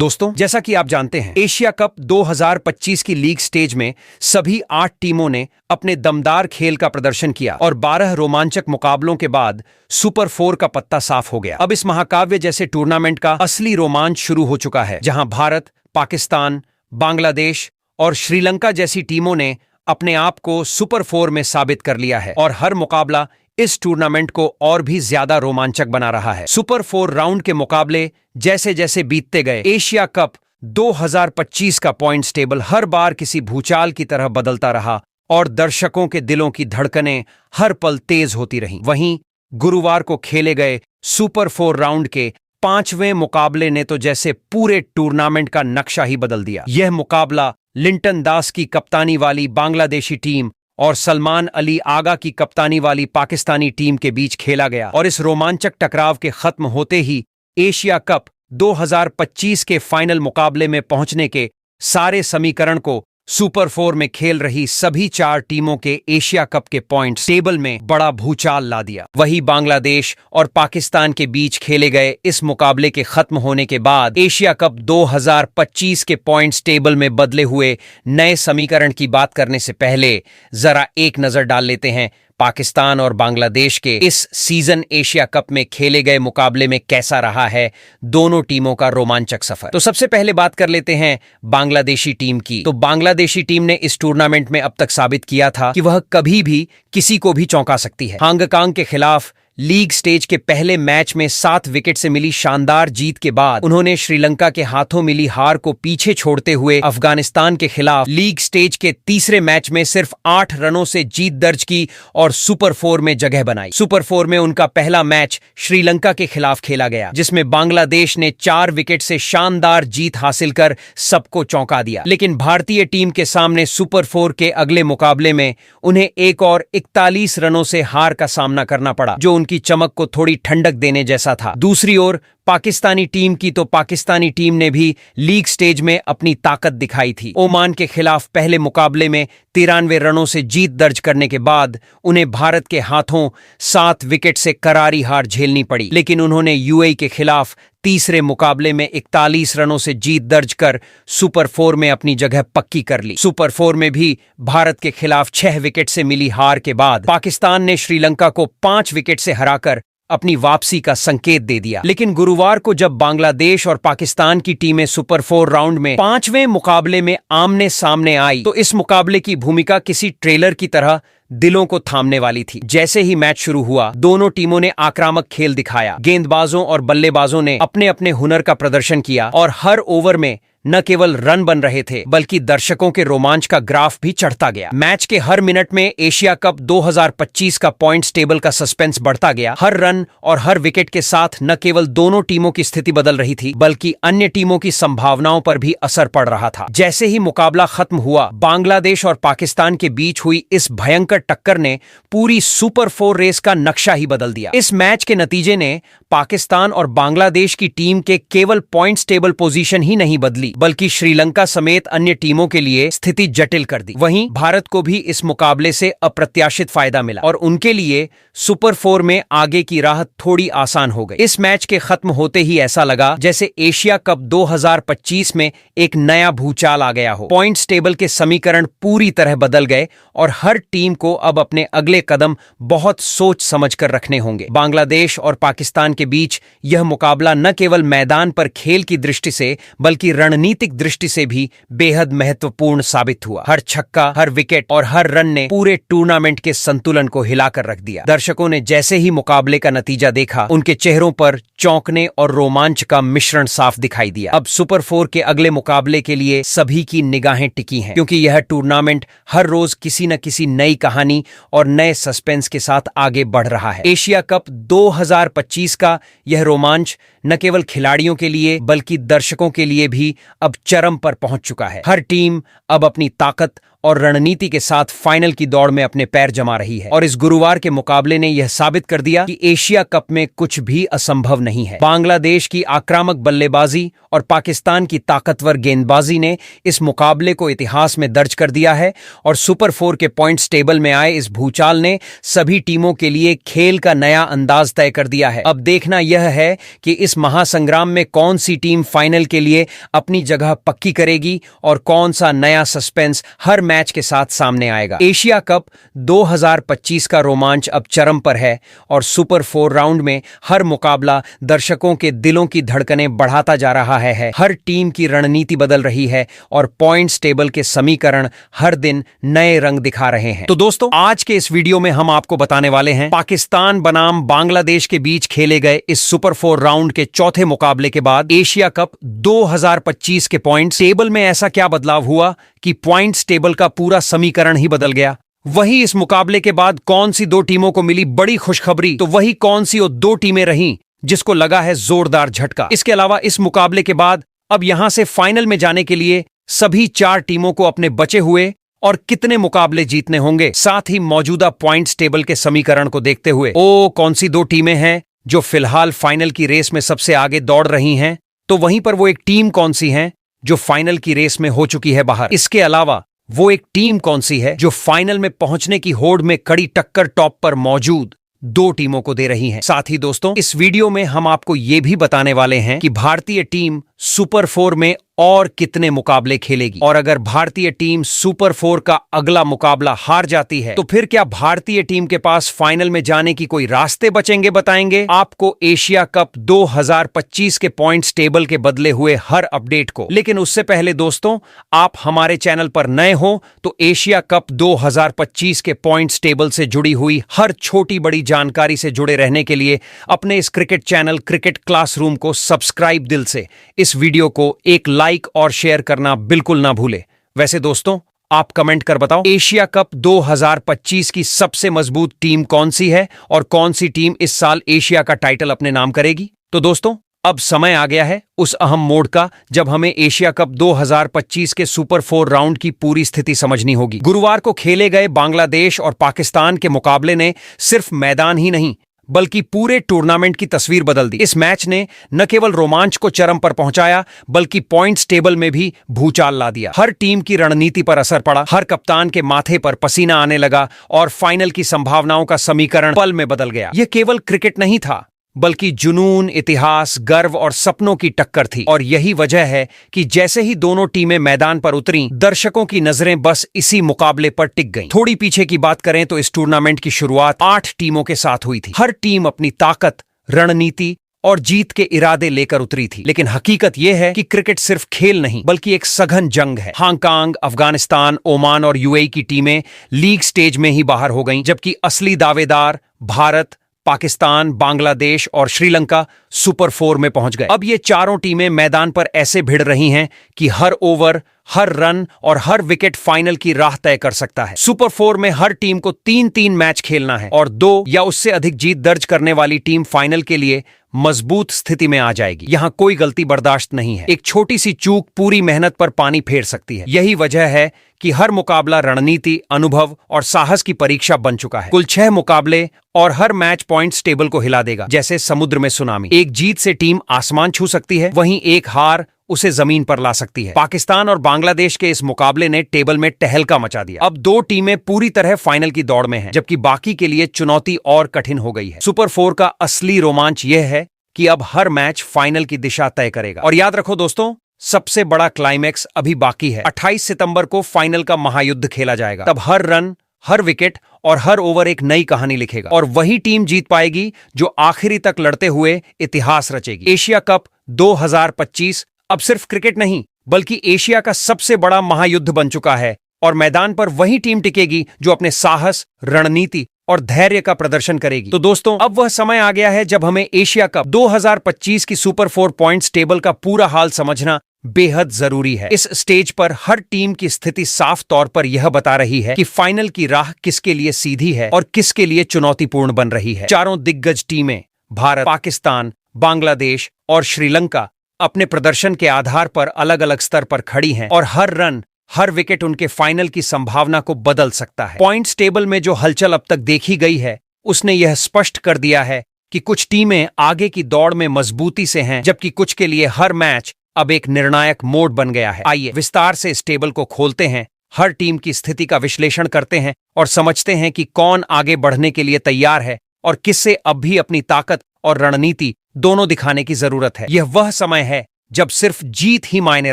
दोस्तों, जैसा कि आप जानते हैं, एशिया कप 2025 की लीग स्टेज में सभी 8 टीमों ने अपने दमदार खेल का प्रदर्शन किया और 12 रोमांचक मुकाबलों के बाद सुपर 4 का पत्ता साफ हो गया। अब इस महाकाव्य जैसे टूर्नामेंट का असली रोमांच शुरू हो चुका है, जहां भारत, पाकिस्तान, बांग्लादेश और श्रीलंका जैसी टीमों ने अपने आप को सुपर 4 में साबित कर लिया है और हर मुकाबला इस टूर्नामेंट को और भी ज्यादा रोमांचक बना रहा है। सुपर 4 राउंड के मुकाबले जैसे जैसे बीतते गए, एशिया कप 2025 का पॉइंट्स टेबल हर बार किसी भूचाल की तरह बदलता रहा और दर्शकों के दिलों की धड़कनें हर पल तेज होती रहीं। वहीं गुरुवार को खेले गए सुपर 4 राउंड के 5वें मुकाबले ने तो जैसे पूरे टूर्नामेंट का नक्शा ही बदल दिया। यह मुकाबला लिंटन दास की कप्तानी वाली बांग्लादेशी टीम और सलमान अली आगा की कप्तानी वाली पाकिस्तानी टीम के बीच खेला गया और इस रोमांचक टकराव के खत्म होते ही एशिया कप 2025 के फाइनल मुकाबले में पहुंचने के सारे समीकरण को सुपर 4 में खेल रही सभी 4 टीमों के एशिया कप के पॉइंट्स टेबल में बड़ा भूचाल ला दिया। वहीं बांग्लादेश और पाकिस्तान के बीच खेले गए इस मुकाबले के खत्म होने के बाद एशिया कप 2025 के पॉइंट्स टेबल में बदले हुए नए समीकरण की बात करने से पहले जरा एक नजर डाल लेते हैं पाकिस्तान और बांग्लादेश के इस सीजन एशिया कप में खेले गए मुकाबले में कैसा रहा है दोनों टीमों का रोमांचक सफर। तो सबसे पहले बात कर लेते हैं बांग्लादेशी टीम की। तो बांग्लादेशी टीम ने इस टूर्नामेंट में अब तक साबित किया था कि वह कभी भी किसी को भी चौंका सकती है। हांगकांग के खिलाफ लीग स्टेज के पहले मैच में 7 विकेट से मिली शानदार जीत के बाद उन्होंने श्रीलंका के हाथों मिली हार को पीछे छोड़ते हुए अफगानिस्तान के खिलाफ लीग स्टेज के तीसरे मैच में सिर्फ 8 रनों से जीत दर्ज की और सुपर 4 में जगह बनाई। सुपर 4 में उनका पहला मैच श्रीलंका के खिलाफ खेला गया, जिसमें बांग्लादेश ने 4 विकेट से शानदार जीत हासिल कर सबको चौंका दिया। लेकिन भारतीय टीम के सामने सुपर 4 के अगले मुकाबले में उन्हें एक और 41 रनों से हार का सामना करना पड़ा, जो उनकी चमक को थोड़ी ठंडक देने जैसा था। दूसरी ओर पाकिस्तानी टीम की तो पाकिस्तानी टीम ने भी लीग स्टेज में अपनी ताकत दिखाई थी। ओमान के खिलाफ पहले मुकाबले में 93 रनों से जीत दर्ज करने के बाद उन्हें भारत के हाथों 7 विकेट से करारी हार झेलनी पड़ी, लेकिन उन्होंने यूएई के खिलाफ तीसरे मुकाबले में 41 रनों से जीत दर्ज कर सुपर 4 में अपनी जगह पक्की कर ली। सुपर 4 में भी भारत के खिलाफ 6 विकेट से मिली हार के बाद पाकिस्तान ने श्रीलंका को 5 विकेट से हराकर अपनी वापसी का संकेत दे दिया। लेकिन गुरुवार को जब बांग्लादेश और पाकिस्तान की टीमें सुपर 4 राउंड में 5वें मुकाबले में आमने सामने आई, तो इस मुकाबले की भूमिका किसी ट्रेलर की तरह दिलों को थामने वाली थी। जैसे ही मैच शुरू हुआ, दोनों टीमों ने आक्रामक खेल दिखाया। गेंदबाजों और बल्लेबाजों ने अपने अपने हुनर का प्रदर्शन किया और हर ओवर में न केवल रन बन रहे थे, बल्कि दर्शकों के रोमांच का ग्राफ भी चढ़ता गया। मैच के हर मिनट में एशिया कप 2025 का पॉइंट्स टेबल का सस्पेंस बढ़ता गया। हर रन और हर विकेट के साथ न केवल दोनों टीमों की स्थिति बदल रही थी, बल्कि अन्य टीमों की संभावनाओं पर भी असर पड़ रहा था। जैसे ही मुकाबला खत्म हुआ, बांग्लादेश और पाकिस्तान के बीच हुई इस भयंकर टक्कर ने पूरी सुपर 4 रेस का नक्शा ही बदल दिया। इस मैच के नतीजे ने पाकिस्तान और बांग्लादेश की टीम के केवल पॉइंट्स टेबल पोजीशन ही नहीं बदली, बल्कि श्रीलंका समेत अन्य टीमों के लिए स्थिति जटिल कर दी। वहीं भारत को भी इस मुकाबले से अप्रत्याशित फायदा मिला और उनके लिए सुपर 4 में आगे की राह थोड़ी आसान हो गई। इस मैच के खत्म होते ही ऐसा लगा जैसे एशिया कप 2025 में एक नया भूचाल आ गया हो। पॉइंट्स टेबल के समीकरण पूरी तरह बदल गए और हर टीम को अब अपने अगले कदम बहुत सोच समझ कर रखने होंगे। बांग्लादेश और पाकिस्तान के बीच यह मुकाबला न केवल मैदान पर खेल की दृष्टि से, बल्कि रणनीतिक दृष्टि से भी बेहद महत्वपूर्ण साबित हुआ। हर छक्का, हर विकेट और हर रन ने पूरे टूर्नामेंट के संतुलन को हिलाकर रख दिया। दर्शकों ने जैसे ही मुकाबले का नतीजा देखा, उनके चेहरों पर चौंकने और रोमांच का मिश्रण साफ दिखाई दिया। अब सुपर 4 के अगले मुकाबले के लिए सभी की निगाहें टिकी हैं, क्योंकि यह टूर्नामेंट हर रोज किसी न किसी नई कहानी और नए सस्पेंस के साथ आगे बढ़ रहा है। एशिया कप 2025 का यह रोमांच न केवल खिलाड़ियों के लिए, बल्कि दर्शकों के लिए भी अब चरम पर पहुंच चुका है। हर टीम अब अपनी ताकत और रणनीति के साथ फाइनल की दौड़ में अपने पैर जमा रही है। और इस गुरुवार के मुकाबले ने यह साबित कर दिया कि एशिया कप में कुछ भी असंभव नहीं है। बांग्लादेश की आक्रामक बल्लेबाजी और पाकिस्तान की ताकतवर गेंदबाजी ने इस मुकाबले को इतिहास में दर्ज कर दिया है और सुपर 4 के पॉइंट्स टेबल में आए इस भूचाल ने सभी टीमों के लिए खेल का नया अंदाज तय कर दिया है। अब देखना यह है कि इस महासंग्राम में कौन सी टीम फाइनल के लिए अपनी जगह पक्की करेगी और कौन सा नया सस्पेंस हर मैच के साथ सामने आएगा। एशिया कप 2025 का रोमांच अब चरम पर है और सुपर 4 राउंड में हर मुकाबला दर्शकों के दिलों की धड़कनें बढ़ाता जा रहा है। हर टीम की रणनीति बदल रही है और पॉइंट्स टेबल के समीकरण हर दिन नए रंग दिखा रहे हैं। तो दोस्तों, आज के इस वीडियो में हम आपको बताने वाले हैं पाकिस्तान बनाम बांग्लादेश के बीच खेले गए इस सुपर 4 राउंड के चौथे मुकाबले के बाद एशिया कप 2025 के पॉइंट्स टेबल में ऐसा क्या बदलाव हुआ कि पॉइंट्स टेबल का पूरा समीकरण ही बदल गया। वही इस मुकाबले के बाद कौन सी दो टीमों को मिली बड़ी खुशखबरी, तो वही कौन सी वो दो टीमें रहीं जिसको लगा है जोरदार झटका। इसके अलावा इस मुकाबले के बाद अब यहां से फाइनल में जाने के लिए सभी 4 टीमों को अपने बचे हुए और कितने मुकाबले जीतने होंगे, साथ ही मौजूदा पॉइंट्स टेबल के समीकरण को देखते हुए कौन सी दो टीमें हैं जो फिलहाल फाइनल की रेस में सबसे आगे दौड़ रही हैं, तो वहीं पर वो एक टीम कौन सी है जो फाइनल की रेस में हो चुकी है बाहर। इसके अलावा वो एक टीम कौन सी है जो फाइनल में पहुंचने की होड़ में कड़ी टक्कर टॉप पर मौजूद 2 टीमों को दे रही है। साथ ही दोस्तों, इस वीडियो में हम आपको ये भी बताने वाले हैं कि भारतीय टीम सुपर 4 में और कितने मुकाबले खेलेगी, और अगर भारतीय टीम सुपर 4 का अगला मुकाबला हार जाती है तो फिर क्या भारतीय टीम के पास फाइनल में जाने की कोई रास्ते बचेंगे, बताएंगे आपको एशिया कप 2025 के पॉइंट्स टेबल के बदले हुए हर अपडेट को। लेकिन उससे पहले दोस्तों, आप हमारे चैनल पर नए हो तो एशिया कप 2025 के पॉइंट्स टेबल से जुड़ी हुई हर छोटी बड़ी जानकारी से जुड़े रहने के लिए अपने इस क्रिकेट चैनल क्रिकेट क्लासरूम को सब्सक्राइब दिल से, इस वीडियो को एक लाइक और शेयर करना बिल्कुल ना भूले। वैसे दोस्तों, आप कमेंट कर बताओ एशिया कप 2025 की सबसे मजबूत टीम कौन सी है और कौन सी टीम इस साल एशिया का टाइटल अपने नाम करेगी। तो दोस्तों, अब समय आ गया है उस अहम मोड़ का जब हमें एशिया कप 2025 के सुपर 4 राउंड की पूरी स्थिति समझनी होगी। गुरुवार को खेले गए बांग्लादेश और पाकिस्तान के मुकाबले ने सिर्फ मैदान ही नहीं बल्कि पूरे टूर्नामेंट की तस्वीर बदल दी। इस मैच ने न केवल रोमांच को चरम पर पहुंचाया बल्कि पॉइंट्स टेबल में भी भूचाल ला दिया। हर टीम की रणनीति पर असर पड़ा, हर कप्तान के माथे पर पसीना आने लगा और फाइनल की संभावनाओं का समीकरण पल में बदल गया। यह केवल क्रिकेट नहीं था बल्कि जुनून, इतिहास, गर्व और सपनों की टक्कर थी। और यही वजह है कि जैसे ही दोनों टीमें मैदान पर उतरीं, दर्शकों की नजरें बस इसी मुकाबले पर टिक गईं। थोड़ी पीछे की बात करें तो इस टूर्नामेंट की शुरुआत 8 टीमों के साथ हुई थी। हर टीम अपनी ताकत, रणनीति और जीत के इरादे लेकर उतरी थी। लेकिन हकीकत यह है कि क्रिकेट सिर्फ खेल नहीं बल्कि एक सघन जंग है। हांगकांग, अफगानिस्तान, ओमान और यूएई की टीमें लीग स्टेज में ही बाहर हो गईं, जबकि असली दावेदार भारत, पाकिस्तान, बांग्लादेश और श्रीलंका सुपर 4 में पहुंच गए। अब ये चारों टीमें मैदान पर ऐसे भिड़ रही हैं कि हर ओवर, हर रन और हर विकेट फाइनल की राह तय कर सकता है। सुपर 4 में हर टीम को 3-3 मैच खेलना है और 2 या उससे अधिक जीत दर्ज करने वाली टीम फाइनल के लिए मजबूत स्थिति में आ जाएगी। यहां कोई गलती बर्दाश्त नहीं है। एक छोटी सी चूक पूरी मेहनत पर पानी फेर सकती है। यही वजह है कि हर मुकाबला रणनीति, अनुभव और साहस की परीक्षा बन चुका है। कुल 6 मुकाबले और हर मैच पॉइंट्स टेबल को हिला देगा, जैसे समुद्र में सुनामी। एक जीत से टीम आसमान छू सकती है, वहीं एक हार उसे जमीन पर ला सकती है। पाकिस्तान और बांग्लादेश के इस मुकाबले ने टेबल में टहलका मचा दिया। अब 2 टीमें पूरी तरह फाइनल की दौड़ में हैं, जबकि बाकी के लिए चुनौती और कठिन हो गई है। सुपर 4 का असली रोमांच यह है कि अब हर मैच फाइनल की दिशा तय करेगा। और याद रखो दोस्तों, सबसे बड़ा क्लाइमैक्स अभी बाकी है। 28 सितंबर को फाइनल का महायुद्ध खेला जाएगा। तब हर रन, हर विकेट और हर ओवर एक नई कहानी लिखेगा और वही टीम जीत पाएगी जो आखिरी तक लड़ते हुए इतिहास रचेगी। एशिया कप 2025 अब सिर्फ क्रिकेट नहीं बल्कि एशिया का सबसे बड़ा महायुद्ध बन चुका है और मैदान पर वही टीम टिकेगी जो अपने साहस, रणनीति और धैर्य का प्रदर्शन करेगी। तो दोस्तों, अब वह समय आ गया है जब हमें एशिया कप 2025 की सुपर 4 पॉइंट्स टेबल का पूरा हाल समझना बेहद जरूरी है। इस स्टेज पर हर टीम की स्थिति साफ तौर पर यह बता रही है कि फाइनल की राह किसके लिए सीधी है और किसके लिए चुनौतीपूर्ण बन रही है। चारों दिग्गज टीमें भारत, पाकिस्तान, बांग्लादेश और श्रीलंका अपने प्रदर्शन के आधार पर अलग अलग स्तर पर खड़ी हैं और हर रन, हर विकेट उनके फाइनल की संभावना को बदल सकता है। पॉइंट्स टेबल में जो हलचल अब तक देखी गई है उसने यह स्पष्ट कर दिया है कि कुछ टीमें आगे की दौड़ में मजबूती से हैं, जबकि कुछ के लिए हर मैच अब एक निर्णायक मोड बन गया है। आइए विस्तार से इस टेबल को खोलते हैं, हर टीम की स्थिति का विश्लेषण करते हैं और समझते हैं कि कौन आगे बढ़ने के लिए तैयार है और किससे अब भी अपनी ताकत और रणनीति दोनों दिखाने की जरूरत है। यह वह समय है जब सिर्फ जीत ही मायने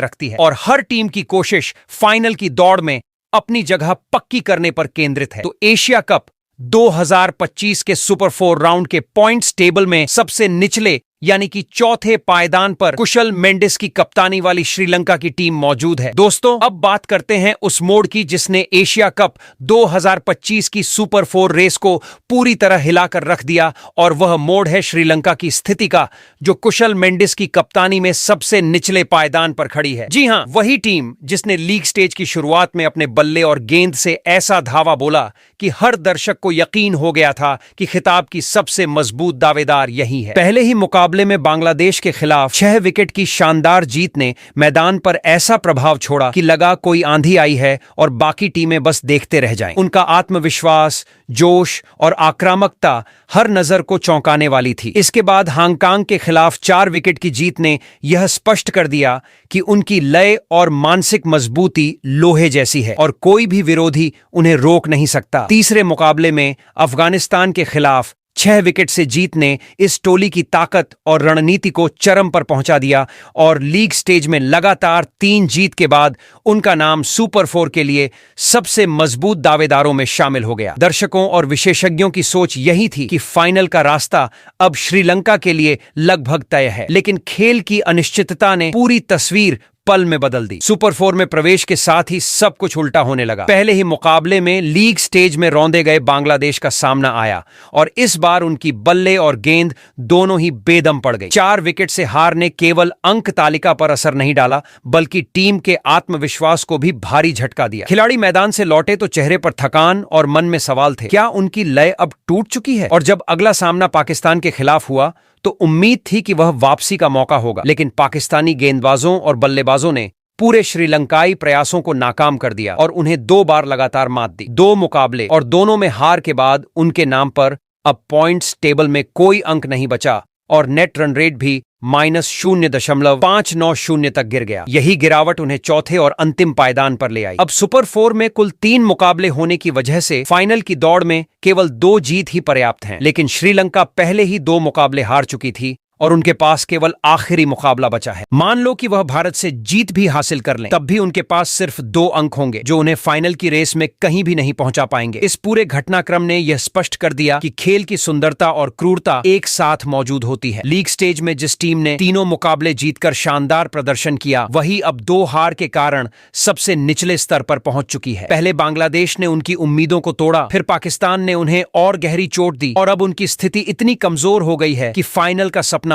रखती है और हर टीम की कोशिश फाइनल की दौड़ में अपनी जगह पक्की करने पर केंद्रित है। तो एशिया कप 2025 के सुपर 4 राउंड के पॉइंट्स टेबल में सबसे निचले यानी कि चौथे पायदान पर कुशल मेंडिस की कप्तानी वाली श्रीलंका की टीम मौजूद है। दोस्तों, अब बात करते हैं उस मोड़ की जिसने एशिया कप 2025 की सुपर 4 रेस को पूरी तरह हिलाकर रख दिया, और वह मोड़ है श्रीलंका की स्थिति का, जो कुशल मेंडिस की कप्तानी में सबसे निचले पायदान पर खड़ी है। जी हां, वही टीम जिसने लीग स्टेज की शुरुआत में अपने बल्ले और गेंद से ऐसा धावा बोला कि हर दर्शक को यकीन हो गया था कि खिताब की सबसे मजबूत दावेदार यही है। पहले ही मुकाबले में बांग्लादेश के खिलाफ 6 विकेट की शानदार जीत ने मैदान पर ऐसा प्रभाव छोड़ा कि लगा कोई आंधी आई है और बाकी टीमें बस देखते रह जाएं। उनका आत्मविश्वास, जोश और आक्रामकता हर नजर को चौंकाने वाली थी। इसके बाद हांगकांग के खिलाफ 4 विकेट की जीत ने यह स्पष्ट कर दिया कि उनकी लय और मानसिक मजबूती लोहे जैसी है और कोई भी विरोधी उन्हें रोक नहीं सकता। तीसरे मुकाबले में अफगानिस्तान के खिलाफ 6 विकेट से जीत ने इस टोली की ताकत और रणनीति को चरम पर पहुंचा दिया और लीग स्टेज में लगातार 3 जीत के बाद उनका नाम सुपर 4 के लिए सबसे मजबूत दावेदारों में शामिल हो गया। दर्शकों और विशेषज्ञों की सोच यही थी कि फाइनल का रास्ता अब श्रीलंका के लिए लगभग तय है, लेकिन खेल की अनिश्चितता ने पूरी तस्वीर पल में बदल दी। सुपर 4 में प्रवेश के साथ ही सब कुछ उल्टा होने लगा। पहले ही मुकाबले में लीग स्टेज में रौंदे गए बांग्लादेश का सामना आया और इस बार उनकी बल्ले और गेंद दोनों ही बेदम पड़ गई। 4 विकेट से हार ने केवल अंक तालिका पर असर नहीं डाला, बल्कि टीम के आत्मविश्वास को भी भारी झटका दिया। खिलाड़ी मैदान से लौटे तो चेहरे पर थकान और मन में सवाल थे, क्या उनकी लय अब टूट चुकी है? और जब अगला सामना पाकिस्तान के खिलाफ हुआ तो उम्मीद थी कि वह वापसी का मौका होगा, लेकिन पाकिस्तानी गेंदबाजों और बल्लेबाजों ने पूरे श्रीलंकाई प्रयासों को नाकाम कर दिया और उन्हें 2 बार लगातार मात दी। 2 मुकाबले और दोनों में हार के बाद उनके नाम पर अब पॉइंट्स टेबल में कोई अंक नहीं बचा और नेट रन रेट भी -0.590 तक गिर गया। यही गिरावट उन्हें चौथे और अंतिम पायदान पर ले आई। अब सुपर 4 में कुल 3 मुकाबले होने की वजह से फाइनल की दौड़ में केवल 2 जीत ही पर्याप्त हैं, लेकिन श्रीलंका पहले ही 2 मुकाबले हार चुकी थी और उनके पास केवल आखिरी मुकाबला बचा है। मान लो कि वह भारत से जीत भी हासिल कर लें, तब भी उनके पास सिर्फ 2 अंक होंगे, जो उन्हें फाइनल की रेस में कहीं भी नहीं पहुंचा पाएंगे। इस पूरे घटनाक्रम ने यह स्पष्ट कर दिया कि खेल की सुंदरता और क्रूरता एक साथ मौजूद होती है। लीग स्टेज में जिस टीम ने तीनों मुकाबले जीतकर शानदार प्रदर्शन किया, वही अब 2 हार के कारण सबसे निचले स्तर पर पहुंच चुकी है। पहले बांग्लादेश ने उनकी उम्मीदों को तोड़ा, फिर पाकिस्तान ने उन्हें और गहरी चोट दी और अब उनकी स्थिति इतनी कमजोर हो गई है कि फाइनल का सपना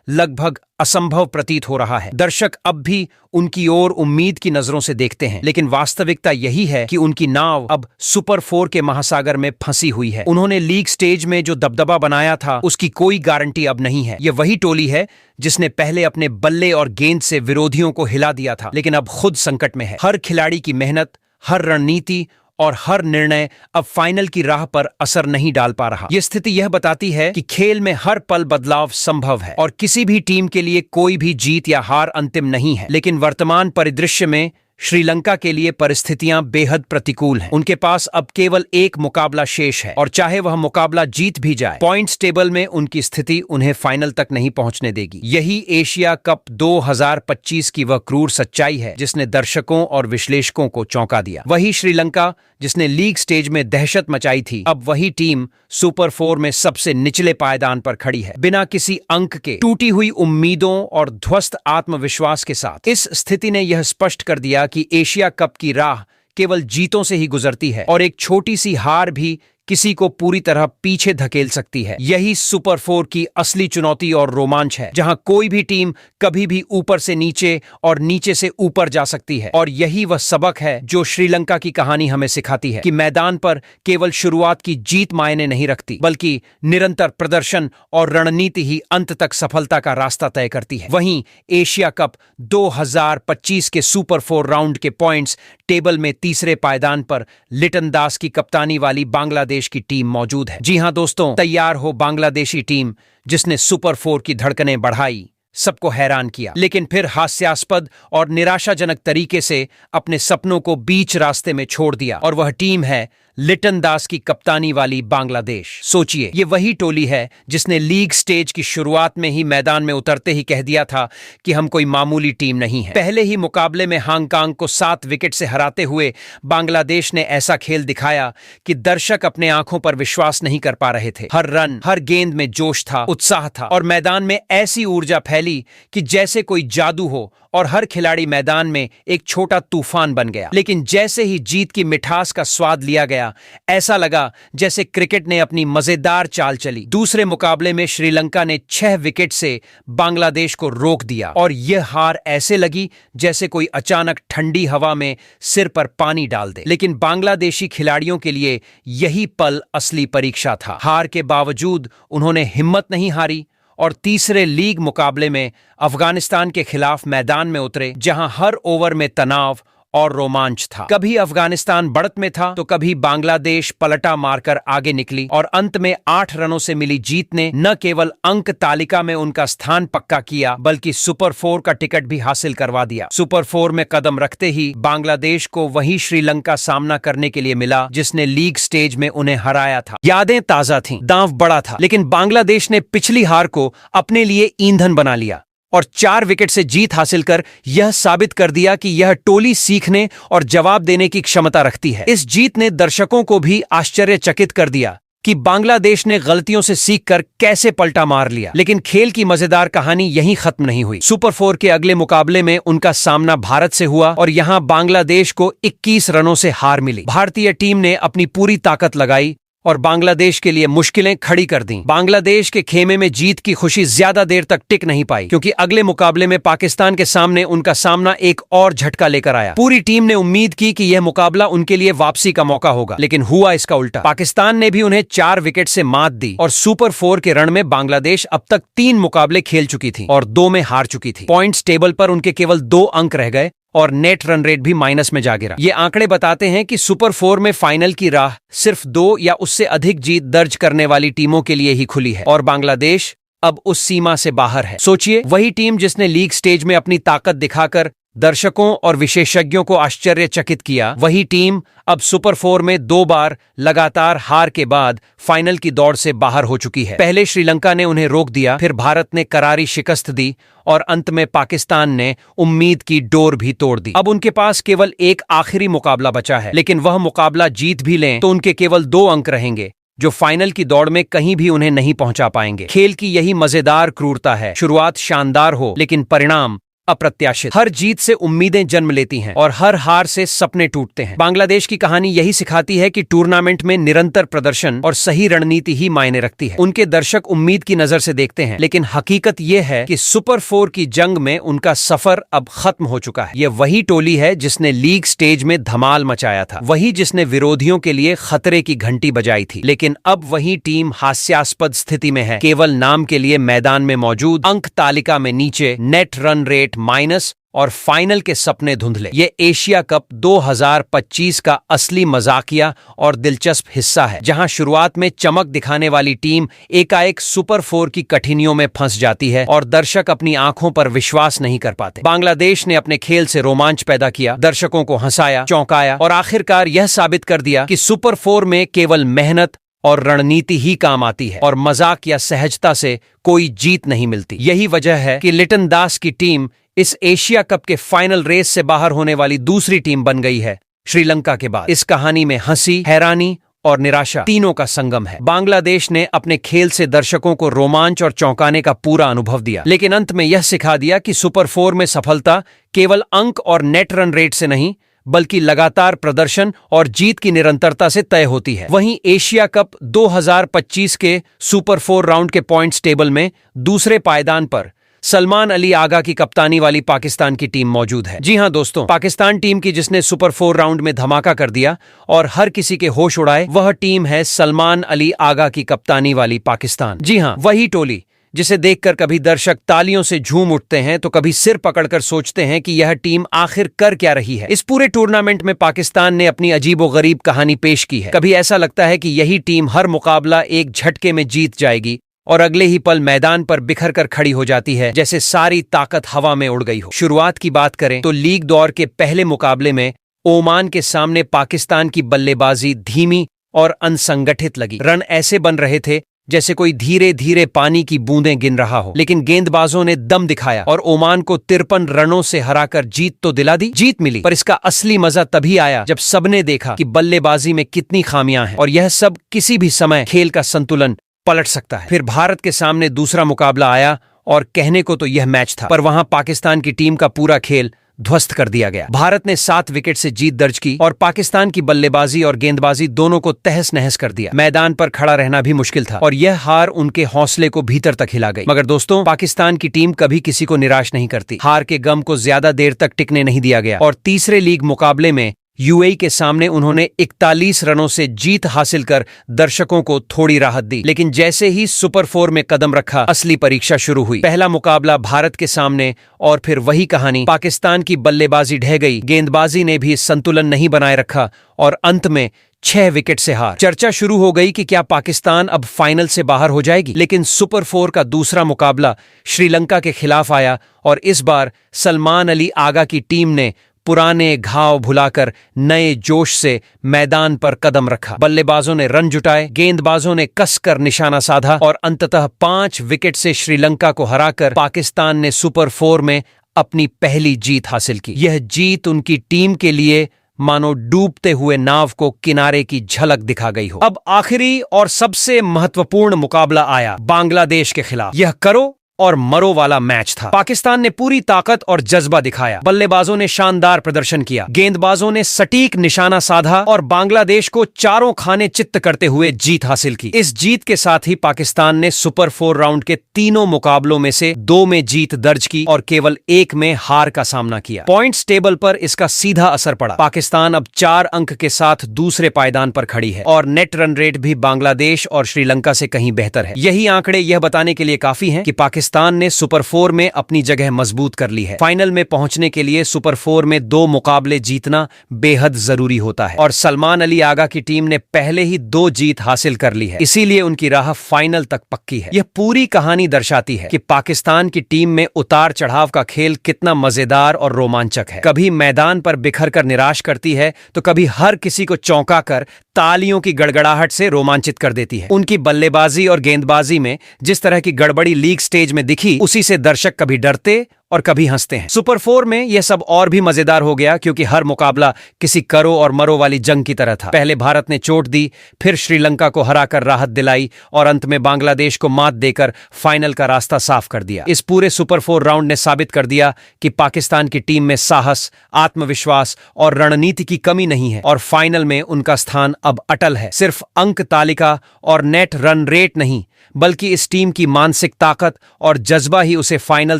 लगभग असंभव प्रतीत हो रहा है। दर्शक अब भी उनकी ओर उम्मीद की नजरों से देखते हैं, लेकिन वास्तविकता यही है कि उनकी नाव अब सुपर 4 के महासागर में फंसी हुई है। उन्होंने लीग स्टेज में जो दबदबा बनाया था उसकी कोई गारंटी अब नहीं है। यह वही टोली है जिसने पहले अपने बल्ले और गेंद से विरोधियों को हिला दिया था, लेकिन अब खुद संकट में है। हर खिलाड़ी की मेहनत, हर रणनीति और हर निर्णय अब फाइनल की राह पर असर नहीं डाल पा रहा। यह स्थिति यह बताती है कि खेल में हर पल बदलाव संभव है और किसी भी टीम के लिए कोई भी जीत या हार अंतिम नहीं है। लेकिन वर्तमान परिदृश्य में श्रीलंका के लिए परिस्थितियां बेहद प्रतिकूल हैं। उनके पास अब केवल 1 मुकाबला शेष है और चाहे वह मुकाबला जीत भी जाए, पॉइंट्स टेबल में उनकी स्थिति उन्हें फाइनल तक नहीं पहुंचने देगी। यही एशिया कप 2025 की वह क्रूर सच्चाई है जिसने दर्शकों और विश्लेषकों को चौंका दिया। वही श्रीलंका जिसने लीग स्टेज में दहशत मचाई थी, अब वही टीम सुपर 4 में सबसे निचले पायदान पर खड़ी है, बिना किसी अंक के, टूटी हुई उम्मीदों और ध्वस्त आत्मविश्वास के साथ। इस स्थिति ने यह स्पष्ट कर दिया कि एशिया कप की राह केवल जीतों से ही गुजरती है और एक छोटी सी हार भी किसी को पूरी तरह पीछे धकेल सकती है। यही सुपर 4 की असली चुनौती और रोमांच है, जहां कोई भी टीम कभी भी ऊपर से नीचे और नीचे से ऊपर जा सकती है। और यही वह सबक है जो श्रीलंका की कहानी हमें सिखाती है कि मैदान पर केवल शुरुआत की जीत मायने नहीं रखती, बल्कि निरंतर प्रदर्शन और रणनीति ही अंत तक सफलता का रास्ता तय करती है। वहीं एशिया कप 2025 के सुपर 4 राउंड के पॉइंट्स टेबल में तीसरे पायदान पर लिटन दास की कप्तानी वाली बांग्लादेश की टीम मौजूद है। जी हां दोस्तों, तैयार हो बांग्लादेशी टीम जिसने सुपर 4 की धड़कनें बढ़ाई, सबको हैरान किया, लेकिन फिर हास्यास्पद और निराशाजनक तरीके से अपने सपनों को बीच रास्ते में छोड़ दिया। और वह टीम है लिटन दास की कप्तानी वाली बांग्लादेश। सोचिए, ये वही टोली है जिसने लीग स्टेज की शुरुआत में ही मैदान में उतरते ही कह दिया था कि हम कोई मामूली टीम नहीं है। पहले ही मुकाबले में हांगकांग को 7 विकेट से हराते हुए बांग्लादेश ने ऐसा खेल दिखाया कि दर्शक अपने आंखों पर विश्वास नहीं कर पा रहे थे। हर रन, हर गेंद में जोश था, उत्साह था और मैदान में ऐसी ऊर्जा फैली कि जैसे कोई जादू हो, और हर खिलाड़ी मैदान में एक छोटा तूफान बन गया। लेकिन जैसे ही जीत की मिठास का स्वाद लिया गया, ऐसा लगा जैसे क्रिकेट ने अपनी मजेदार चाल चली। दूसरे मुकाबले में श्रीलंका ने 6 विकेट से बांग्लादेश को रोक दिया और यह हार ऐसे लगी जैसे कोई अचानक ठंडी हवा में सिर पर पानी डाल दे। लेकिन बांग्लादेशी खिलाड़ियों के लिए यही पल असली परीक्षा था। हार के बावजूद उन्होंने हिम्मत नहीं हारी और तीसरे लीग मुकाबले में अफगानिस्तान के खिलाफ मैदान में उतरे, जहां हर ओवर में तनाव और रोमांच था। कभी अफगानिस्तान बढ़त में था तो कभी बांग्लादेश पलटा मारकर आगे निकली और अंत में 8 रनों से मिली जीत ने न केवल अंक तालिका में उनका स्थान पक्का किया, बल्कि सुपर 4 का टिकट भी हासिल करवा दिया। सुपर 4 में कदम रखते ही बांग्लादेश को वही श्रीलंका सामना करने के लिए मिला जिसने लीग स्टेज में उन्हें हराया था। यादें ताजा थीं, दांव बड़ा था, लेकिन बांग्लादेश ने पिछली हार को अपने लिए ईंधन बना लिया और 4 विकेट से जीत हासिल कर यह साबित कर दिया कि यह टोली सीखने और जवाब देने की क्षमता रखती है। इस जीत ने दर्शकों को भी आश्चर्यचकित कर दिया कि बांग्लादेश ने गलतियों से सीखकर कैसे पलटा मार लिया। लेकिन खेल की मजेदार कहानी यहीं खत्म नहीं हुई। सुपर 4 के अगले मुकाबले में उनका सामना भारत से हुआ और यहां बांग्लादेश को 21 रनों से हार मिली। भारतीय टीम ने अपनी पूरी ताकत लगाई और बांग्लादेश के लिए मुश्किलें खड़ी कर दी। बांग्लादेश के खेमे में जीत की खुशी ज्यादा देर तक टिक नहीं पाई, क्योंकि अगले मुकाबले में पाकिस्तान के सामने उनका सामना एक और झटका लेकर आया। पूरी टीम ने उम्मीद की कि यह मुकाबला उनके लिए वापसी का मौका होगा, लेकिन हुआ इसका उल्टा। पाकिस्तान ने भी उन्हें 4 विकेट से मात दी और सुपर 4 के रण में बांग्लादेश अब तक 3 मुकाबले खेल चुकी थी और 2 में हार चुकी थी। पॉइंट्स टेबल पर उनके केवल 2 अंक रह गए और नेट रन रेट भी माइनस में जा गिरा। ये आंकड़े बताते हैं कि सुपर 4 में फाइनल की राह सिर्फ 2 या उससे अधिक जीत दर्ज करने वाली टीमों के लिए ही खुली है और बांग्लादेश अब उस सीमा से बाहर है। सोचिए, वही टीम जिसने लीग स्टेज में अपनी ताकत दिखाकर दर्शकों और विशेषज्ञों को आश्चर्यचकित किया, वही टीम अब सुपर 4 में 2 बार लगातार हार के बाद फाइनल की दौड़ से बाहर हो चुकी है। पहले श्रीलंका ने उन्हें रोक दिया, फिर भारत ने करारी शिकस्त दी और अंत में पाकिस्तान ने उम्मीद की डोर भी तोड़ दी। अब उनके पास केवल एक आखिरी मुकाबला बचा है, लेकिन वह मुकाबला जीत भी लें तो उनके केवल 2 अंक रहेंगे, जो फाइनल की दौड़ में कहीं भी उन्हें नहीं पहुंचा पाएंगे। खेल की यही मजेदार क्रूरता है। शुरुआत शानदार हो, लेकिन परिणाम अप्रत्याशित। हर जीत से उम्मीदें जन्म लेती हैं और हर हार से सपने टूटते हैं। बांग्लादेश की कहानी यही सिखाती है कि टूर्नामेंट में निरंतर प्रदर्शन और सही रणनीति ही मायने रखती है। उनके दर्शक उम्मीद की नजर से देखते हैं, लेकिन हकीकत यह है कि सुपर 4 की जंग में उनका सफर अब खत्म हो चुका है। यह वही टोली है जिसने लीग स्टेज में धमाल मचाया था, वही जिसने विरोधियों के लिए खतरे की घंटी बजाई थी। लेकिन अब वही टीम हास्यास्पद स्थिति में है, केवल नाम के लिए मैदान में मौजूद, अंक तालिका में नीचे, नेट रन रेट माइनस और फाइनल के सपने धुंधले। ये एशिया कप 2025 का असली मजाकिया और दिलचस्प हिस्सा है, जहां शुरुआत में चमक दिखाने वाली टीम एकाएक सुपर 4 की कठिनाइयों में फंस जाती है और दर्शक अपनी आंखों पर विश्वास नहीं कर पाते। बांग्लादेश ने अपने खेल से रोमांच पैदा किया, दर्शकों को हंसाया, चौंकाया और आखिरकार यह साबित कर दिया कि सुपर 4 में केवल मेहनत और रणनीति ही काम आती है और मजाक या सहजता से कोई जीत नहीं मिलती। यही वजह है कि लिटन दास की टीम इस एशिया कप के फाइनल रेस से बाहर होने वाली दूसरी टीम बन गई है श्रीलंका के बाद। इस कहानी में हंसी, हैरानी और निराशा तीनों का संगम है। बांग्लादेश ने अपने खेल से दर्शकों को रोमांच और चौंकाने का पूरा अनुभव दिया, लेकिन अंत में यह सिखा दिया कि सुपर 4 में सफलता केवल अंक और नेट रन रेट से नहीं, बल्कि लगातार प्रदर्शन और जीत की निरंतरता से तय होती है। वहीं एशिया कप 2025 के सुपर 4 राउंड के पॉइंट्स टेबल में दूसरे पायदान पर सलमान अली आगा की कप्तानी वाली पाकिस्तान की टीम मौजूद है। जी हां दोस्तों, पाकिस्तान टीम की जिसने सुपर 4 राउंड में धमाका कर दिया और हर किसी के होश उड़ाए, वह टीम है सलमान अली आगा की कप्तानी वाली पाकिस्तान। जी हां, वही टोली जिसे देखकर कभी दर्शक तालियों से झूम उठते हैं तो कभी सिर पकड़कर सोचते हैं कि यह टीम आखिर कर क्या रही है। इस पूरे टूर्नामेंट में पाकिस्तान ने अपनी अजीबोगरीब कहानी पेश की है। कभी ऐसा लगता है कि यही टीम हर मुकाबला एक झटके में जीत जाएगी और अगले ही पल मैदान पर बिखर कर खड़ी हो जाती है, जैसे सारी ताकत हवा में उड़ गई हो। शुरुआत की बात करें तो लीग दौर के पहले मुकाबले में ओमान के सामने पाकिस्तान की बल्लेबाजी धीमी और असंगठित लगी। रन ऐसे बन रहे थे जैसे कोई धीरे धीरे पानी की बूंदें गिन रहा हो, लेकिन गेंदबाजों ने दम दिखाया और ओमान को 53 रनों से हराकर जीत तो दिला दी, जीत मिली। पर इसका असली मजा तभी आया जब सबने देखा कि बल्लेबाजी में कितनी खामियां हैं और यह सब किसी भी समय खेल का संतुलन पलट सकता है। फिर भारत के सामने दूसरा मुकाबला आया और कहने को तो यह मैच था, पर वहां पाकिस्तान की टीम का पूरा खेल ध्वस्त कर दिया गया। भारत ने 7 विकेट से जीत दर्ज की और पाकिस्तान की बल्लेबाजी और गेंदबाजी दोनों को तहस नहस कर दिया। मैदान पर खड़ा रहना भी मुश्किल था और यह हार उनके हौसले को भीतर तक हिला गई। मगर दोस्तों, पाकिस्तान की टीम कभी किसी को निराश नहीं करती। हार के गम को ज्यादा देर तक टिकने नहीं दिया गया और तीसरे लीग मुकाबले में यूएई के सामने उन्होंने 41 रनों से जीत हासिल कर दर्शकों को थोड़ी राहत दी। लेकिन जैसे ही सुपर 4 में कदम रखा, असली परीक्षा शुरू हुई। पहला मुकाबला भारत के सामने और फिर वही कहानी। पाकिस्तान की बल्लेबाजी ढह गई, गेंदबाजी ने भी संतुलन नहीं बनाए रखा और अंत में 6 विकेट से हार। चर्चा शुरू हो गई कि क्या पाकिस्तान अब फाइनल से बाहर हो जाएगी। लेकिन सुपर 4 का दूसरा मुकाबला श्रीलंका के खिलाफ आया और इस बार सलमान अली आगा की टीम ने पुराने घाव भुलाकर नए जोश से मैदान पर कदम रखा। बल्लेबाजों ने रन जुटाए, गेंदबाजों ने कसकर निशाना साधा और अंततः 5 विकेट से श्रीलंका को हराकर पाकिस्तान ने सुपर 4 में अपनी पहली जीत हासिल की। यह जीत उनकी टीम के लिए मानो डूबते हुए नाव को किनारे की झलक दिखा गई हो। अब आखिरी और सबसे महत्वपूर्ण मुकाबला आया बांग्लादेश के खिलाफ। यह करो और मरो वाला मैच था। पाकिस्तान ने पूरी ताकत और जज्बा दिखाया, बल्लेबाजों ने शानदार प्रदर्शन किया, गेंदबाजों ने सटीक निशाना साधा और बांग्लादेश को चारों खाने चित्त करते हुए जीत हासिल की। इस जीत के साथ ही पाकिस्तान ने सुपर 4 राउंड के तीनों मुकाबलों में से 2 में जीत दर्ज की और केवल 1 में हार का सामना किया। पॉइंट्स टेबल पर इसका सीधा असर पड़ा। पाकिस्तान अब 4 अंक के साथ दूसरे पायदान पर खड़ी है और नेट रन रेट भी बांग्लादेश और श्रीलंका से कहीं बेहतर है। यही आंकड़े यह बताने के लिए काफी हैं कि पाकिस्तान ने सुपर 4 में अपनी जगह मजबूत कर ली है। फाइनल में पहुंचने के लिए सुपर 4 में 2 मुकाबले जीतना बेहद जरूरी होता है और सलमान अली आगा की टीम ने पहले ही 2 जीत हासिल कर ली है, इसीलिए उनकी राह फाइनल तक पक्की है। यह पूरी कहानी दर्शाती है कि पाकिस्तान की टीम में उतार चढ़ाव का खेल कितना मजेदार और रोमांचक है। कभी मैदान पर बिखर कर निराश करती है तो कभी हर किसी को चौंका कर तालियों की गड़गड़ाहट से रोमांचित कर देती है। उनकी बल्लेबाजी और गेंदबाजी में जिस तरह की गड़बड़ी लीग स्टेज में दिखी, उसी से दर्शक कभी डरते और कभी हंसते हैं। सुपर 4 में यह सब और भी मजेदार हो गया क्योंकि हर मुकाबला किसी करो और मरो वाली जंग की तरह था। पहले भारत ने चोट दी, फिर श्रीलंका को हराकर राहत दिलाई और अंत में बांग्लादेश को मात देकर फाइनल का रास्ता साफ कर दिया। इस पूरे सुपर 4 राउंड ने साबित कर दिया कि पाकिस्तान की टीम में साहस, आत्मविश्वास और रणनीति की कमी नहीं है और फाइनल में उनका स्थान अब अटल है। सिर्फ अंक तालिका और नेट रन रेट नहीं, बल्कि इस टीम की मानसिक ताकत और जज्बा ही उसे फाइनल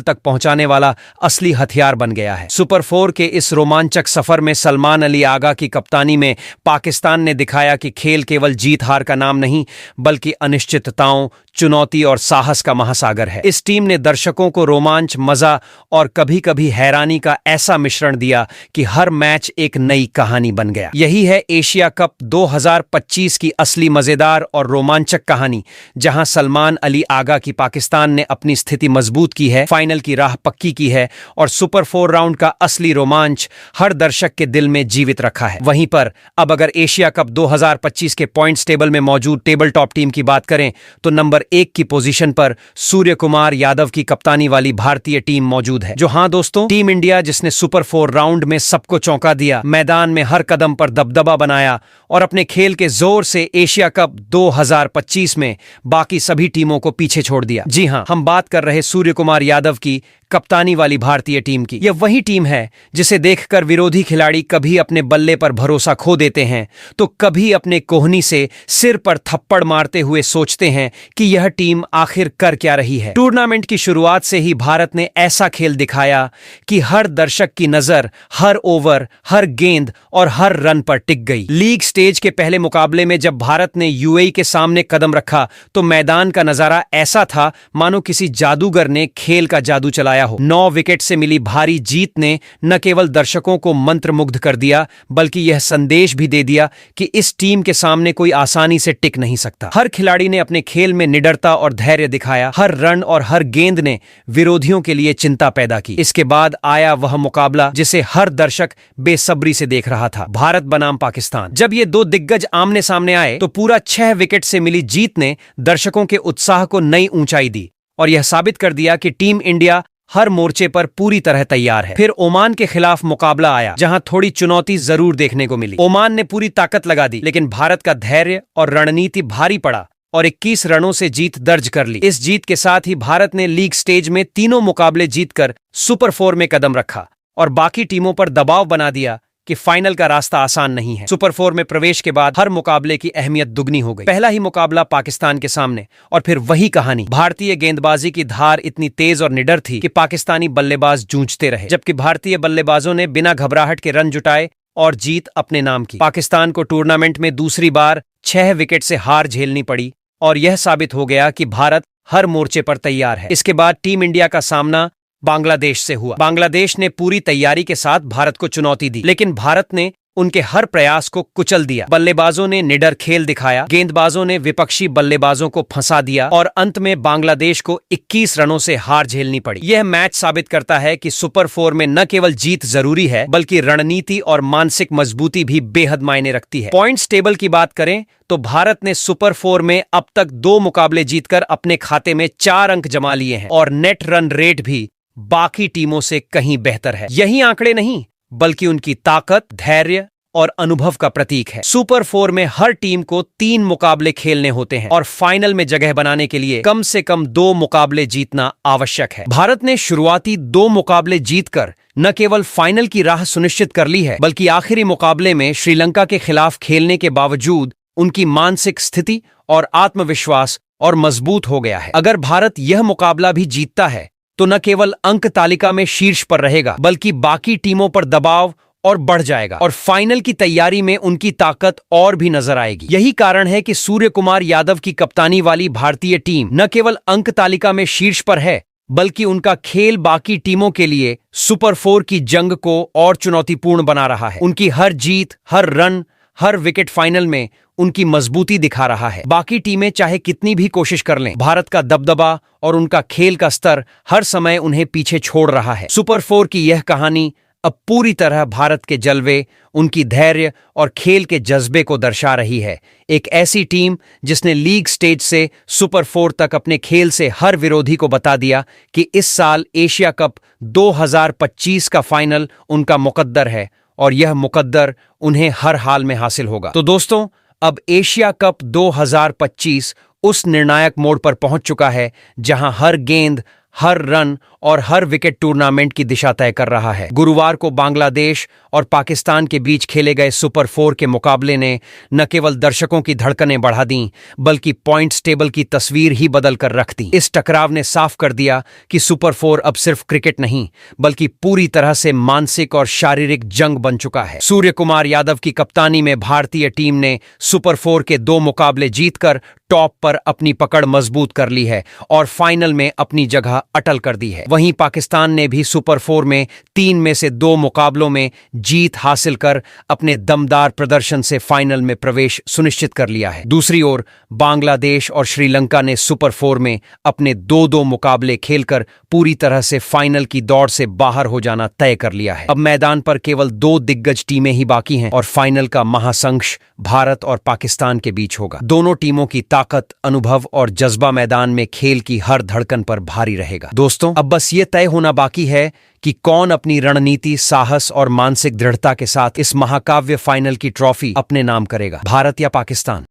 तक पहुंचाने वाला असली हथियार बन गया है। सुपर 4 के इस रोमांचक सफर में सलमान अली आगा की कप्तानी में पाकिस्तान ने दिखाया कि खेल केवल जीत हार का नाम नहीं, बल्कि अनिश्चितताओं, चुनौती और साहस का महासागर है। इस टीम ने दर्शकों को रोमांच, मजा और कभी कभी हैरानी का ऐसा मिश्रण दिया कि हर मैच एक नई कहानी बन गया। यही है एशिया कप 2025 की असली मजेदार और रोमांचक कहानी, जहां सलमान अली आगा की पाकिस्तान ने अपनी स्थिति मजबूत की है, फाइनल की राह पक्की की है और सुपर 4 राउंड का असली रोमांच हर दर्शक के दिल में जीवित रखा है। वहीं पर अब अगर एशिया कप 2025 के पॉइंट्स टेबल में मौजूद टेबल टॉप टीम की बात करें तो नंबर 1 की पोजीशन पर सूर्य कुमार यादव की कप्तानी वाली भारतीय टीम मौजूद है। जो हां दोस्तों, टीम इंडिया जिसने सुपर 4 राउंड में सबको चौंका दिया, मैदान में हर कदम पर दबदबा बनाया और अपने खेल के जोर से एशिया कप 2025 में बाकी सभी टीमों को पीछे छोड़ दिया। जी हां, हम बात कर रहे सूर्य कुमार यादव की कप्तानी वाली भारतीय टीम की। यह वही टीम है जिसे देखकर विरोधी खिलाड़ी कभी अपने बल्ले पर भरोसा खो देते हैं तो कभी अपने कोहनी से सिर पर थप्पड़ मारते हुए सोचते हैं कि यह टीम आखिर कर क्या रही है। टूर्नामेंट की शुरुआत से ही भारत ने ऐसा खेल दिखाया कि हर दर्शक की नजर हर ओवर, हर गेंद और हर रन पर टिक गई। लीग स्टेज के पहले मुकाबले में जब भारत ने यूएई के सामने कदम रखा तो मैदान का नजारा ऐसा था मानो किसी जादूगर ने खेल का जादू चलाया हो। 9 विकेट से मिली भारी जीत ने न केवल दर्शकों को मंत्रमुग्ध कर दिया बल्कि यह संदेश भी दे दिया कि इस टीम के सामने कोई आसानी से टिक नहीं सकता। हर खिलाड़ी ने अपने खेल में निडरता और धैर्य दिखाया। हर रन और हर गेंद ने विरोधियों के लिए चिंता पैदा की। इसके बाद आया वह मुकाबला जिसे हर दर्शक बेसब्री से देख रहा था, भारत बनाम पाकिस्तान। जब ये दो दिग्गज आमने सामने आए तो पूरा 6 विकेट से मिली जीत ने दर्शकों के उत्साह को नई ऊंचाई दी और यह साबित कर दिया कि टीम इंडिया हर मोर्चे पर पूरी तरह तैयार है। फिर ओमान के खिलाफ मुकाबला आया जहां थोड़ी चुनौती जरूर देखने को मिली। ओमान ने पूरी ताकत लगा दी लेकिन भारत का धैर्य और रणनीति भारी पड़ा और 21 रनों से जीत दर्ज कर ली। इस जीत के साथ ही भारत ने लीग स्टेज में तीनों मुकाबले जीतकर सुपर 4 में कदम रखा और बाकी टीमों पर दबाव बना दिया कि फाइनल का रास्ता आसान नहीं है। सुपर 4 में प्रवेश के बाद हर मुकाबले की अहमियत दुगनी हो गई। पहला ही मुकाबला पाकिस्तान के सामने और फिर वही कहानी। भारतीय गेंदबाजी की धार इतनी तेज और निडर थी कि पाकिस्तानी बल्लेबाज जूझते रहे, जबकि भारतीय बल्लेबाजों ने बिना घबराहट के रन जुटाए और जीत अपने नाम की। पाकिस्तान को टूर्नामेंट में दूसरी बार 6 विकेट से हार झेलनी पड़ी और यह साबित हो गया कि भारत हर मोर्चे पर तैयार है। इसके बाद टीम इंडिया का सामना बांग्लादेश से हुआ। बांग्लादेश ने पूरी तैयारी के साथ भारत को चुनौती दी लेकिन भारत ने उनके हर प्रयास को कुचल दिया। बल्लेबाजों ने निडर खेल दिखाया, गेंदबाजों ने विपक्षी बल्लेबाजों को फंसा दिया और अंत में बांग्लादेश को 21 रनों से हार झेलनी पड़ी। यह मैच साबित करता है कि सुपर 4 में न केवल जीत जरूरी है बल्कि रणनीति और मानसिक मजबूती भी बेहद मायने रखती है। पॉइंट्स टेबल की बात करें तो भारत ने सुपर 4 में अब तक 2 मुकाबले जीतकर अपने खाते में 4 अंक जमा लिए हैं और नेट रन रेट भी बाकी टीमों से कहीं बेहतर है। यही आंकड़े नहीं बल्कि उनकी ताकत, धैर्य और अनुभव का प्रतीक है। सुपर 4 में हर टीम को 3 मुकाबले खेलने होते हैं और फाइनल में जगह बनाने के लिए कम से कम 2 मुकाबले जीतना आवश्यक है। भारत ने शुरुआती 2 मुकाबले जीतकर न केवल फाइनल की राह सुनिश्चित कर ली है बल्कि आखिरी मुकाबले में श्रीलंका के खिलाफ खेलने के बावजूद उनकी मानसिक स्थिति और आत्मविश्वास और मजबूत हो गया है। अगर भारत यह मुकाबला भी जीतता है तो न केवल अंक तालिका में शीर्ष पर रहेगा बल्कि बाकी टीमों पर दबाव और बढ़ जाएगा और फाइनल की तैयारी में उनकी ताकत और भी नजर आएगी। यही कारण है कि सूर्य कुमार यादव की कप्तानी वाली भारतीय टीम न केवल अंक तालिका में शीर्ष पर है बल्कि उनका खेल बाकी टीमों के लिए सुपर 4 की जंग को और चुनौतीपूर्ण बना रहा है। उनकी हर जीत, हर रन, हर विकेट फाइनल में उनकी मजबूती दिखा रहा है। बाकी टीमें चाहे कितनी भी कोशिश कर लें, भारत का दबदबा और उनका खेल का स्तर हर समय उन्हें पीछे छोड़ रहा है। सुपर 4 की यह कहानी अब पूरी तरह भारत के जलवे, उनकी धैर्य और खेल के जज्बे को दर्शा रही है। एक ऐसी टीम जिसने लीग स्टेज से सुपर 4 तक अपने खेल से हर विरोधी को बता दिया कि इस साल एशिया कप 2025 का फाइनल उनका मुकद्दर है और यह मुकद्दर उन्हें हर हाल में हासिल होगा। तो दोस्तों, अब एशिया कप 2025 उस निर्णायक मोड़ पर पहुंच चुका है जहां हर गेंद, हर रन और हर विकेट टूर्नामेंट की दिशा तय कर रहा है। गुरुवार को बांग्लादेश और पाकिस्तान के बीच खेले गए सुपर 4 के मुकाबले ने न केवल दर्शकों की धड़कनें बढ़ा दी बल्कि पॉइंट्स टेबल की तस्वीर ही बदल कर रख दी। इस टकराव ने साफ कर दिया कि सुपर 4 अब सिर्फ क्रिकेट नहीं बल्कि पूरी तरह से मानसिक और शारीरिक जंग बन चुका है। सूर्य कुमार यादव की कप्तानी में भारतीय टीम ने सुपर 4 के 2 मुकाबले जीतकर टॉप पर अपनी पकड़ मजबूत कर ली है और फाइनल में अपनी जगह अटल कर दी है। वहीं पाकिस्तान ने भी सुपर 4 में 3 में से 2 मुकाबलों में जीत हासिल कर अपने दमदार प्रदर्शन से फाइनल में प्रवेश सुनिश्चित कर लिया है। दूसरी ओर बांग्लादेश और श्रीलंका ने सुपर 4 में अपने 2-2 मुकाबले खेलकर पूरी तरह से फाइनल की दौड़ से बाहर हो जाना तय कर लिया है। अब मैदान पर केवल 2 दिग्गज टीमें ही बाकी हैं और फाइनल का महासंघर्ष भारत और पाकिस्तान के बीच होगा। दोनों टीमों की ताकत, अनुभव और जज्बा मैदान में खेल की हर धड़कन पर भारी रहेगा। दोस्तों, अब बस ये तय होना बाकी है कि कौन अपनी रणनीति, साहस और मानसिक दृढ़ता के साथ इस महाकाव्य फाइनल की ट्रॉफी अपने नाम करेगा, भारत या पाकिस्तान।